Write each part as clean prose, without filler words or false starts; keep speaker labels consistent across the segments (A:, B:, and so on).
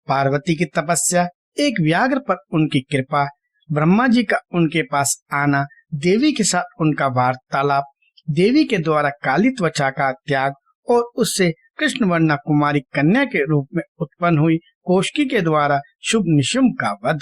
A: पार्वती की तपस्या, एक व्याघ्र पर उनकी कृपा, ब्रह्मा जी का उनके पास आना, देवी के साथ उनका वार्तालाप, देवी के द्वारा काली त्वचा का त्याग और उससे कृष्णवर्णा कुमारी कन्या के रूप में उत्पन्न हुई कौशिकी के द्वारा शुभ निशुंभ का वध।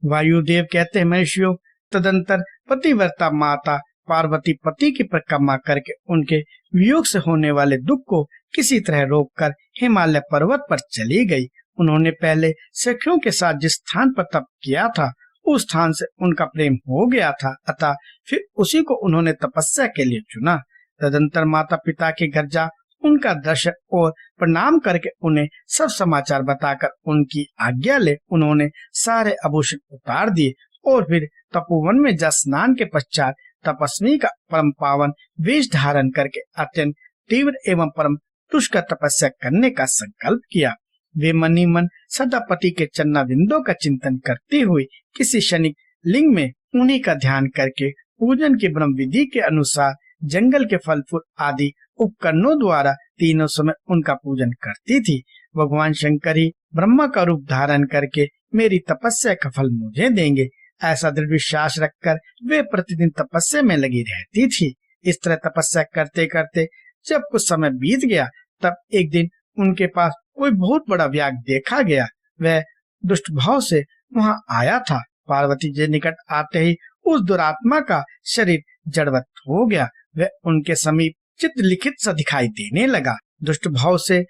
A: वायुदेव कहते हैं, महर्षियों, तदंतर पतिव्रता माता पार्वती पति की परिक्रमा करके उनके वियोग से होने वाले दुख को किसी तरह रोककर हिमालय पर्वत पर चली गई। उन्होंने पहले सखियों के साथ जिस स्थान पर तप किया था उस स्थान से उनका प्रेम हो गया था, अतः फिर उसी को उन्होंने तपस्या के लिए चुना। तदंतर माता पिता के घर जा उनका दर्शन और प्रणाम करके उन्हें सब समाचार बताकर उनकी आज्ञा ले उन्होंने सारे आभूषण उतार दिए और फिर तपोवन में जा स्नान के पश्चात तपस्वी का परम पावन वेश धारण करके अत्यंत तीव्र एवं परम दुष्कर तपस्या करने का संकल्प किया। वे मनी मन सदा पति के चन्ना बिंदों का चिंतन करती हुई किसी क्षणिक लिंग में उन्हीं का ध्यान करके पूजन की ब्रह्म विधि के अनुसार जंगल के फल फूल आदि उपकरणों द्वारा तीनों समय उनका पूजन करती थी। भगवान शंकर ही ब्रह्मा का रूप धारण करके मेरी तपस्या का फल मुझे देंगे, ऐसा दृढ़ विश्वास रखकर वे प्रतिदिन तपस्या में लगी रहती थी। इस तरह तपस्या करते करते जब कुछ समय बीत गया तब एक दिन उनके पास कोई बहुत बड़ा व्याघ्र देखा गया। वह दुष्ट भाव से वहां आया था। पार्वती जी निकट आते ही उस दुरात्मा का शरीर जड़वत हो गया। वह उनके समीप चित्र लिखित सा दिखाई देने लगा। दुष्ट भाव से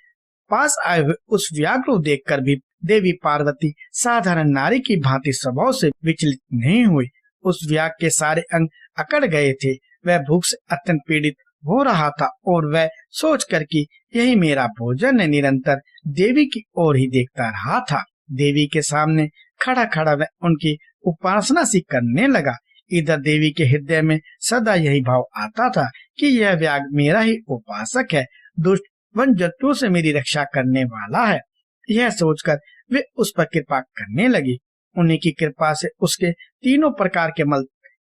A: पास आए हुए उस व्याघ्र को देखकर भी देवी पार्वती साधारण नारी की भांति स्वभाव से विचलित नहीं हुई। उस व्याघ्र के सारे अंग अकड़ गए थे। वह भूख से अत्यंत पीड़ित हो रहा था और वह सोच कर कि यही मेरा भोजन है, निरंतर देवी की ओर ही देखता रहा था। देवी के सामने खड़ा खड़ा वह उनकी उपासना सी करने लगा। इधर देवी के हृदय में सदा यही भाव आता था कि यह व्याघ्र मेरा ही उपासक है, दुष्ट वन जंतुओं से मेरी रक्षा करने वाला है। यह सोचकर वे उस पर कृपा करने लगी। उन्हीं की कृपा से उसके तीनों प्रकार के मल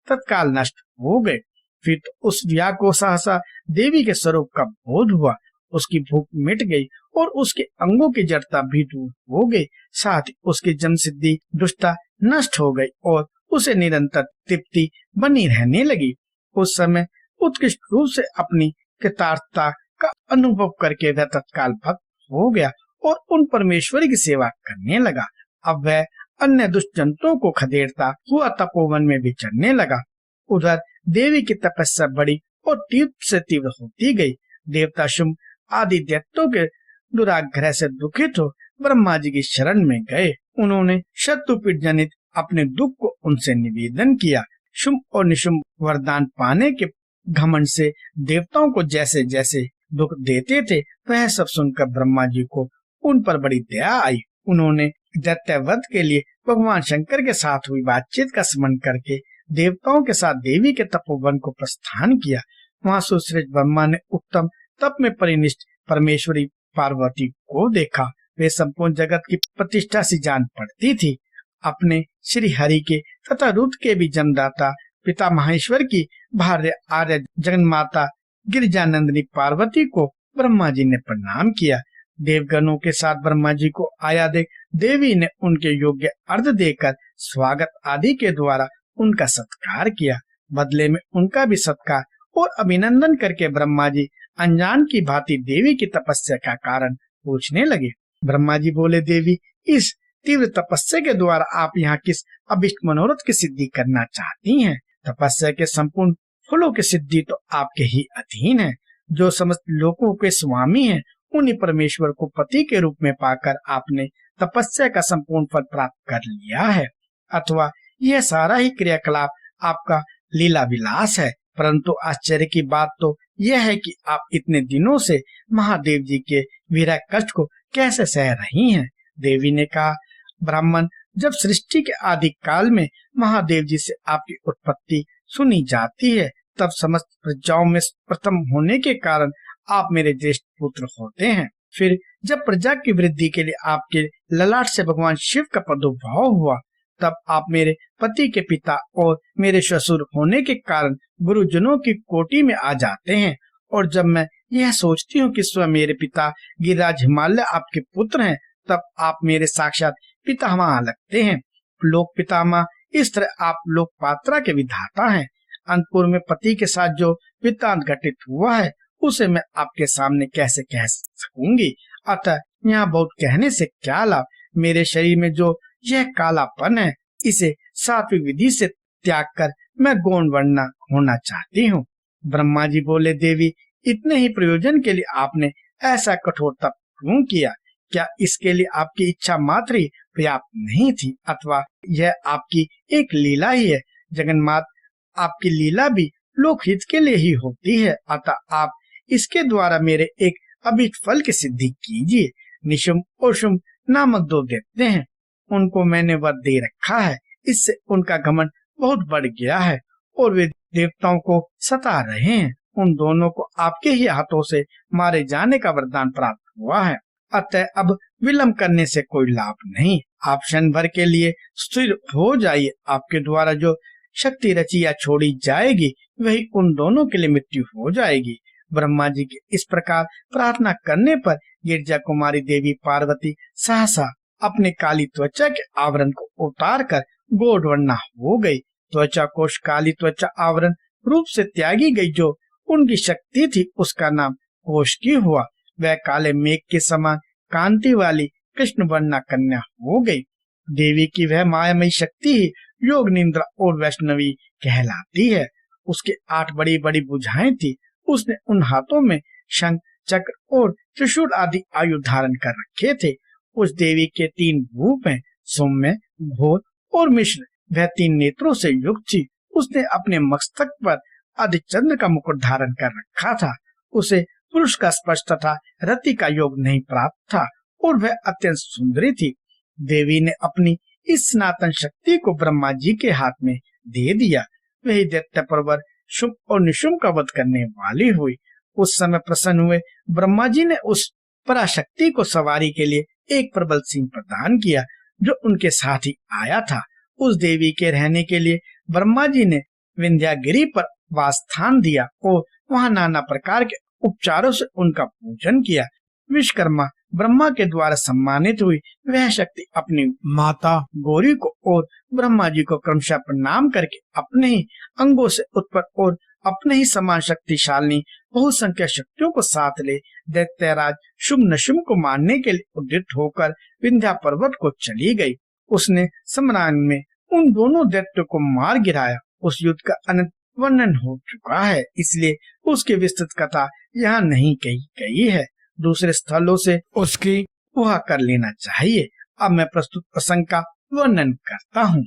A: तत्काल नष्ट हो गए। फिर तो उस व्याघ्र को सहसा देवी के स्वरूप का बोध हुआ। उसकी भूख मिट गई और उसके अंगों की जड़ता भी दूर हो गई। साथ ही उसकी जन्म सिद्धि दुष्टता नष्ट हो गई और उसे निरंतर तृप्ति बनी रहने लगी। उस समय उत्कृष्ट रूप से अपनी कृतार्थता का अनुभव करके वह तत्काल भक्त हो गया और उन परमेश्वरी की सेवा करने लगा। अब वह अन्य दुष्ट जंतुओं को खदेड़ता हुआ तपोवन में विचरने लगा। उधर देवी की तपस्या बड़ी और तीव्र से तीव्र होती गई। देवता शुंभ आदि दैत्यों के दुराग्रह से दुखित हो ब्रह्मा जी की शरण में गए। उन्होंने शत्रुपीड़ जनित अपने दुख को उनसे निवेदन किया। शुंभ और निशुंभ वरदान पाने के घमंड से देवताओं को जैसे जैसे दुख देते थे वह सब सुनकर ब्रह्मा जी को उन पर बड़ी दया आई। उन्होंने दैत्यवध के लिए भगवान शंकर के साथ हुई बातचीत का स्मरण करके देवताओं के साथ देवी के तपोवन को प्रस्थान किया। वहां सुश्रेष्ठ ब्रह्मा ने उत्तम तप में परिनिष्ठ परमेश्वरी पार्वती को देखा। वे संपूर्ण जगत की प्रतिष्ठा सी जान पड़ती थी। अपने श्री हरि के तथा रुद्र के भी जन्मदाता पिता महेश्वर की भार्य आर्य जगन्माता गिरिजानंदिनी पार्वती को ब्रह्मा जी ने प्रणाम किया। देवगणों के साथ ब्रह्मा जी को आया देख देवी ने उनके योग्य अर्घ देकर स्वागत आदि के द्वारा उनका सत्कार किया। बदले में उनका भी सत्कार और अभिनंदन करके ब्रह्मा जी अनजान की भांति देवी की तपस्या का कारण पूछने लगे। ब्रह्मा जी बोले, देवी, इस तीव्र तपस्या के द्वारा आप यहाँ किस अभिष्ट मनोरथ की सिद्धि करना चाहती हैं? तपस्या के संपूर्ण फलों की सिद्धि तो आपके ही अधीन है। जो समस्त लोकों के स्वामी हैं, उन्हीं परमेश्वर को पति के रूप में पाकर आपने तपस्या का संपूर्ण फल प्राप्त कर लिया है। अथवा यह सारा ही क्रियाकलाप आपका लीला विलास है। परंतु आश्चर्य की बात तो यह है कि आप इतने दिनों से महादेव जी के विरह कष्ट को कैसे सह रही हैं? देवी ने कहा, ब्राह्मण, जब सृष्टि के आदि काल में महादेव जी से आपकी उत्पत्ति सुनी जाती है तब समस्त प्रजाओं में प्रथम होने के कारण आप मेरे ज्येष्ठ पुत्र होते हैं। फिर जब प्रजा की वृद्धि के लिए आपके ललाट से भगवान शिव का प्रादुर्भाव हुआ तब आप मेरे पति के पिता और मेरे ससुर होने के कारण गुरुजनों की कोटि में आ जाते हैं। और जब मैं यह सोचती हूँ कि स्वयं मेरे पिता गिरिराज हिमालय आपके पुत्र हैं तब आप मेरे साक्षात पितामह लगते हैं। लोक पितामह, इस तरह आप लोक पात्रा के विधाता हैं। अंतपुर में पति के साथ जो वृत्तांत घटित हुआ है उसे मैं आपके सामने कैसे कह सकूंगी। अतः यहाँ बहुत कहने से क्या लाभ। मेरे शरीर में जो यह कालापन है, इसे सात्विक विधि से त्याग कर मैं गौण वर्ण होना चाहती हूँ। ब्रह्मा जी बोले, देवी, इतने ही प्रयोजन के लिए आपने ऐसा कठोर तप क्यों किया? क्या इसके लिए आपकी इच्छा मात्र ही पर्याप्त नहीं थी, अथवा यह आपकी एक लीला ही है? जगन्नाथ, आपकी लीला भी लोकहित के लिए ही होती है, अतः आप इसके द्वारा मेरे एक अभिष्ट फल की सिद्धि कीजिए। निशुम्भ और शुम्भ नामक दो दैत्य हैं, उनको मैंने वर दे रखा है। इससे उनका घमंड बहुत बढ़ गया है और वे देवताओं को सता रहे हैं। उन दोनों को आपके ही हाथों से मारे जाने का वरदान प्राप्त हुआ है, अतः अब विलंब करने से कोई लाभ नहीं। आप क्षण भर के लिए स्थिर हो जाइए। आपके द्वारा जो शक्ति रची या छोड़ी जाएगी, वही उन दोनों के लिए मृत्यु हो जाएगी। ब्रह्मा जी के इस प्रकार प्रार्थना करने पर गिरजा कुमारी देवी पार्वती सहसा अपने काली त्वचा के आवरण को उतार कर गौड़वर्णा हो गई। त्वचा कोश काली त्वचा आवरण रूप से त्यागी गई। जो उनकी शक्ति थी उसका नाम कोश की हुआ। वह काले मेघ के समान कांति वाली कृष्ण वर्णा कन्या हो गई। देवी की वह मायामयी शक्ति ही योग निद्रा और वैष्णवी कहलाती है। उसके 8 बड़ी बड़ी भुजाएं थी। उसने उन हाथों में शंख, चक्र और त्रिशूल आदि आयु धारण कर रखे थे। उस देवी के 3 रूप हैं, सौम्य, घोर और मिश्र। वह 3 नेत्रों से युक्त थी। उसने अपने मस्तक पर आदिचंद्र का मुकुट धारण कर रखा था। उसे पुरुष का स्पर्श तथा रति का योग नहीं प्राप्त था और वह अत्यंत सुंदरी थी। देवी ने अपनी इस सनातन शक्ति को ब्रह्मा जी के हाथ में दे दिया। वही दैत्य परवर शुंभ और निशुंभ का वध करने वाली हुई। उस समय प्रसन्न हुए ब्रह्मा जी ने उस पराशक्ति को सवारी के लिए एक प्रबल सिंह प्रदान किया, जो उनके साथ ही आया था। उस देवी के रहने के लिए ब्रह्मा जी ने विंध्यागिरी पर वास स्थान दिया और वहां नाना प्रकार के उपचारों से उनका पूजन किया। विश्वकर्मा ब्रह्मा के द्वारा सम्मानित हुई वह शक्ति अपनी माता गौरी को और ब्रह्मा जी को क्रमशः प्रणाम करके अपने ही अंगों से उत्पन्न और अपने ही समान शक्तिशाली बहुसंख्यक शक्तियों को साथ ले दैत्यराज शुंभ निशुंभ को मारने के लिए उद्यत होकर विंध्या पर्वत को चली गई। उसने सम्रान में उन दोनों दैत्यों को मार गिराया। उस युद्ध का अनंत वर्णन हो चुका है, इसलिए उसकी विस्तृत कथा यहाँ नहीं कही गई है। दूसरे स्थलों से उसकी वह कर लेना चाहिए। अब मैं प्रस्तुत प्रसंग का वर्णन करता हूँ।